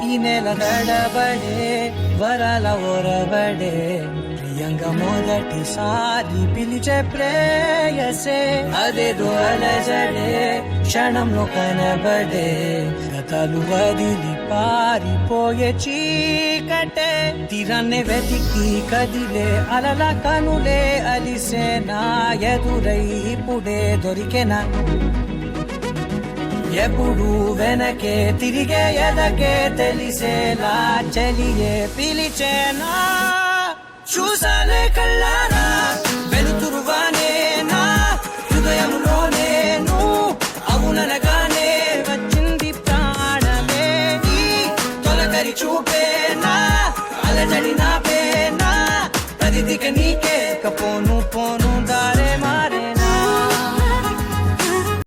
ఈ నెల నడబడే వరాల ఒరబడే ప్రియంగా మొదటిసారి పిలిచే ప్రేయసే అదేదో అలజడే క్షణంలో కనబడే గతాలు వదిలి పారిపోయే చీకటే తీరాన్నే వెతికి కదిలే అలల కనులే అలిసే నా ఎదురై ఇప్పుడే దొరికెనా ఎప్పుడు వెనకే తిరిగే ఎదకే తెలిసేలా చెలియే పిలిచేనా చూసాలే కళ్ళారా వెలుతురువానే నా హృదయంలోనే నువ్వు అవుననగానే వచ్చింది ప్రాణమే నీ తొలకరి చూపే నా అలజడి నాపే